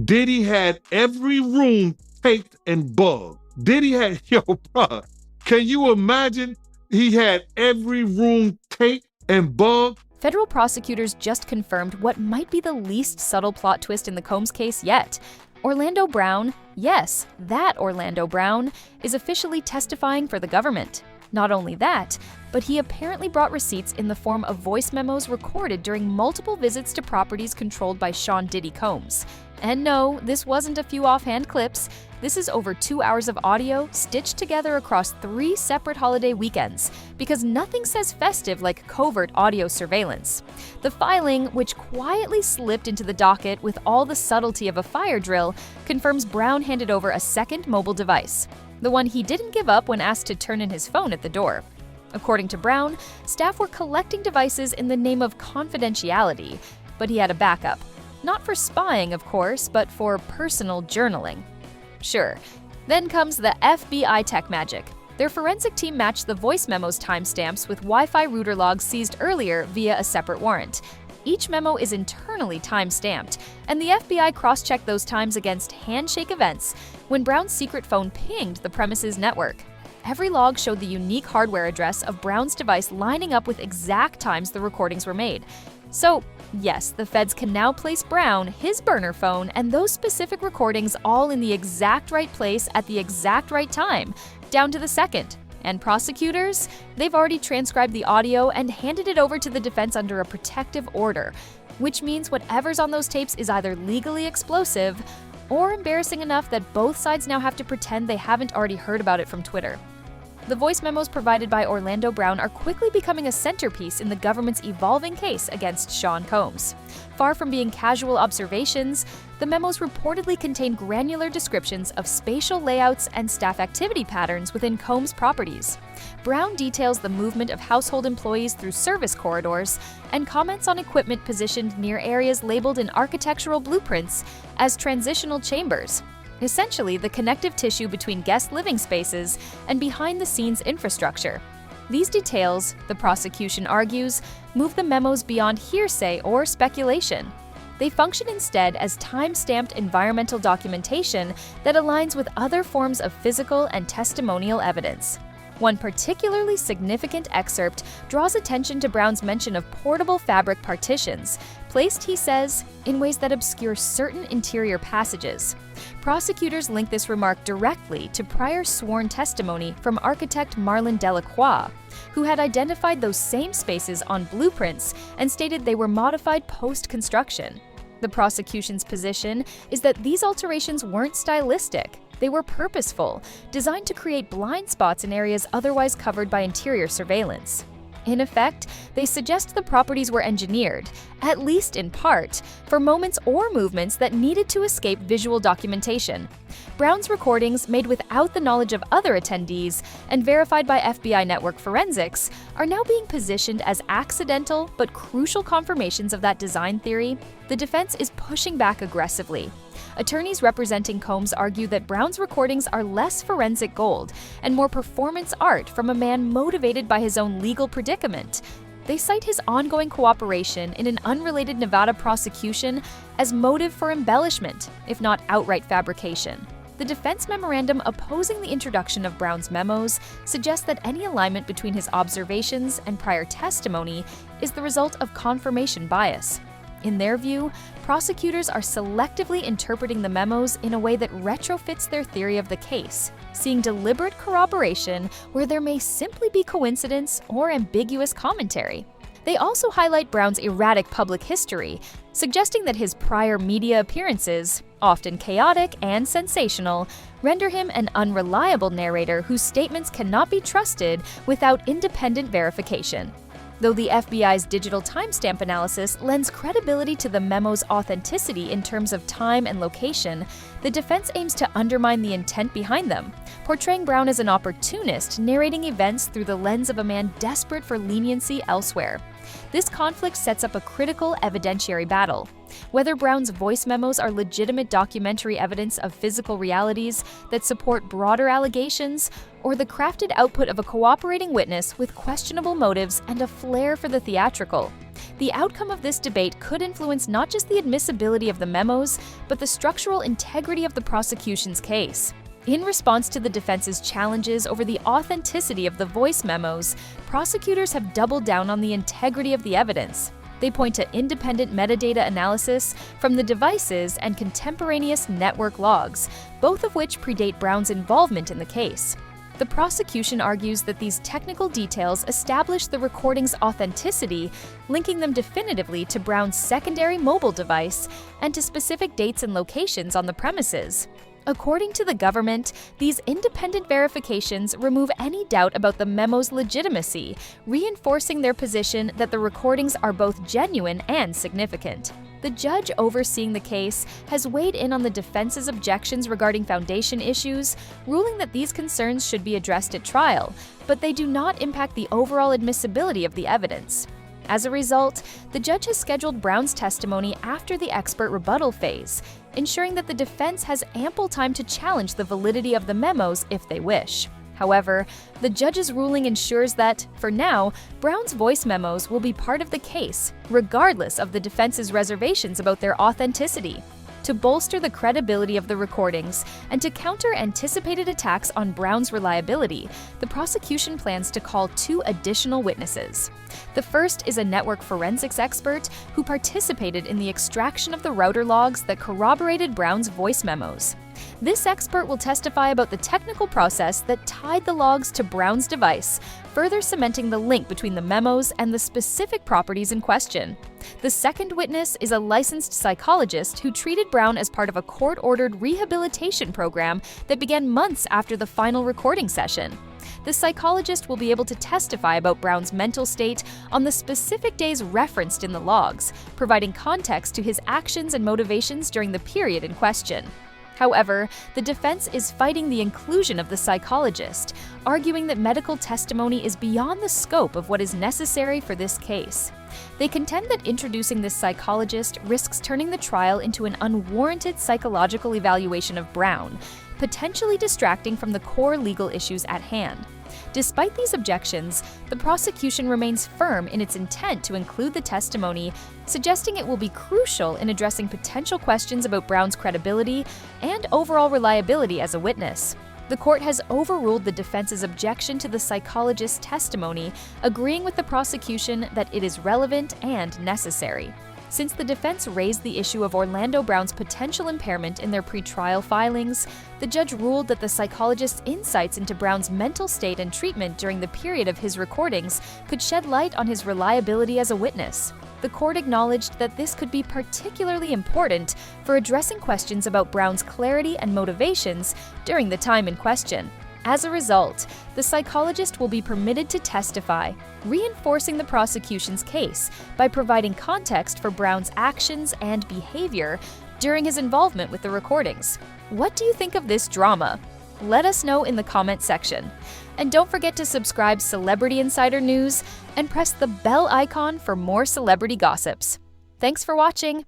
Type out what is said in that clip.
Diddy had every room taped and bugged. Diddy had, yo, bro, can you imagine? He had every room taped and bugged. Federal prosecutors just confirmed what might be the least subtle plot twist in the Combs case yet. Orlando Brown, yes, that Orlando Brown, is officially testifying for the government. Not only that, but he apparently brought receipts in the form of voice memos recorded during multiple visits to properties controlled by Sean Diddy Combs. And no, this wasn't a few offhand clips. This is over 2 hours of audio stitched together across 3 separate holiday weekends, because nothing says festive like covert audio surveillance. The filing, which quietly slipped into the docket with all the subtlety of a fire drill, confirms Brown handed over a second mobile device, the one he didn't give up when asked to turn in his phone at the door. According to Brown, staff were collecting devices in the name of confidentiality, but he had a backup. Not for spying, of course, but for personal journaling. Sure. Then comes the FBI tech magic. Their forensic team matched the voice memos timestamps with Wi-Fi router logs seized earlier via a separate warrant. Each memo is internally time-stamped, and the FBI cross-checked those times against handshake events when Brown's secret phone pinged the premises network. Every log showed the unique hardware address of Brown's device lining up with exact times the recordings were made. So, yes, the feds can now place Brown, his burner phone, and those specific recordings all in the exact right place at the exact right time, down to the second. And prosecutors? They've already transcribed the audio and handed it over to the defense under a protective order, which means whatever's on those tapes is either legally explosive or embarrassing enough that both sides now have to pretend they haven't already heard about it from Twitter. The voice memos provided by Orlando Brown are quickly becoming a centerpiece in the government's evolving case against Sean Combs. Far from being casual observations, the memos reportedly contain granular descriptions of spatial layouts and staff activity patterns within Combs properties. Brown details the movement of household employees through service corridors and comments on equipment positioned near areas labeled in architectural blueprints as transitional chambers, essentially the connective tissue between guest living spaces and behind-the-scenes infrastructure. These details, the prosecution argues, move the memos beyond hearsay or speculation. They function instead as time-stamped environmental documentation that aligns with other forms of physical and testimonial evidence. One particularly significant excerpt draws attention to Brown's mention of portable fabric partitions, placed, he says, in ways that obscure certain interior passages. Prosecutors link this remark directly to prior sworn testimony from architect Marlon Delacroix, who had identified those same spaces on blueprints and stated they were modified post-construction. The prosecution's position is that these alterations weren't stylistic. They were purposeful, designed to create blind spots in areas otherwise covered by interior surveillance. In effect, they suggest the properties were engineered, at least in part, for moments or movements that needed to escape visual documentation. Brown's recordings, made without the knowledge of other attendees and verified by FBI network forensics, are now being positioned as accidental but crucial confirmations of that design theory. The defense is pushing back aggressively. Attorneys representing Combs argue that Brown's recordings are less forensic gold and more performance art from a man motivated by his own legal predicament. They cite his ongoing cooperation in an unrelated Nevada prosecution as motive for embellishment, if not outright fabrication. The defense memorandum opposing the introduction of Brown's memos suggests that any alignment between his observations and prior testimony is the result of confirmation bias. In their view, prosecutors are selectively interpreting the memos in a way that retrofits their theory of the case, seeing deliberate corroboration where there may simply be coincidence or ambiguous commentary. They also highlight Brown's erratic public history, suggesting that his prior media appearances, often chaotic and sensational, render him an unreliable narrator whose statements cannot be trusted without independent verification. Though the FBI's digital timestamp analysis lends credibility to the memo's authenticity in terms of time and location, the defense aims to undermine the intent behind them, portraying Brown as an opportunist narrating events through the lens of a man desperate for leniency elsewhere. This conflict sets up a critical evidentiary battle. Whether Brown's voice memos are legitimate documentary evidence of physical realities that support broader allegations, or the crafted output of a cooperating witness with questionable motives and a flair for the theatrical. The outcome of this debate could influence not just the admissibility of the memos, but the structural integrity of the prosecution's case. In response to the defense's challenges over the authenticity of the voice memos, prosecutors have doubled down on the integrity of the evidence. They point to independent metadata analysis from the devices and contemporaneous network logs, both of which predate Brown's involvement in the case. The prosecution argues that these technical details establish the recording's authenticity, linking them definitively to Brown's secondary mobile device and to specific dates and locations on the premises. According to the government, these independent verifications remove any doubt about the memo's legitimacy, reinforcing their position that the recordings are both genuine and significant. The judge overseeing the case has weighed in on the defense's objections regarding foundation issues, ruling that these concerns should be addressed at trial, but they do not impact the overall admissibility of the evidence. As a result, the judge has scheduled Brown's testimony after the expert rebuttal phase, ensuring that the defense has ample time to challenge the validity of the memos if they wish. However, the judge's ruling ensures that, for now, Brown's voice memos will be part of the case, regardless of the defense's reservations about their authenticity. To bolster the credibility of the recordings and to counter anticipated attacks on Brown's reliability, the prosecution plans to call 2 additional witnesses. The first is a network forensics expert who participated in the extraction of the router logs that corroborated Brown's voice memos. This expert will testify about the technical process that tied the logs to Brown's device, further cementing the link between the memos and the specific properties in question. The second witness is a licensed psychologist who treated Brown as part of a court-ordered rehabilitation program that began months after the final recording session. The psychologist will be able to testify about Brown's mental state on the specific days referenced in the logs, providing context to his actions and motivations during the period in question. However, the defense is fighting the inclusion of the psychologist, arguing that medical testimony is beyond the scope of what is necessary for this case. They contend that introducing this psychologist risks turning the trial into an unwarranted psychological evaluation of Brown, potentially distracting from the core legal issues at hand. Despite these objections, the prosecution remains firm in its intent to include the testimony, suggesting it will be crucial in addressing potential questions about Brown's credibility and overall reliability as a witness. The court has overruled the defense's objection to the psychologist's testimony, agreeing with the prosecution that it is relevant and necessary. Since the defense raised the issue of Orlando Brown's potential impairment in their pretrial filings, the judge ruled that the psychologist's insights into Brown's mental state and treatment during the period of his recordings could shed light on his reliability as a witness. The court acknowledged that this could be particularly important for addressing questions about Brown's clarity and motivations during the time in question. As a result, the psychologist will be permitted to testify, reinforcing the prosecution's case by providing context for Brown's actions and behavior during his involvement with the recordings. What do you think of this drama? Let us know in the comment section. And don't forget to subscribe Celebrity Insider News and press the bell icon for more celebrity gossips. Thanks for watching.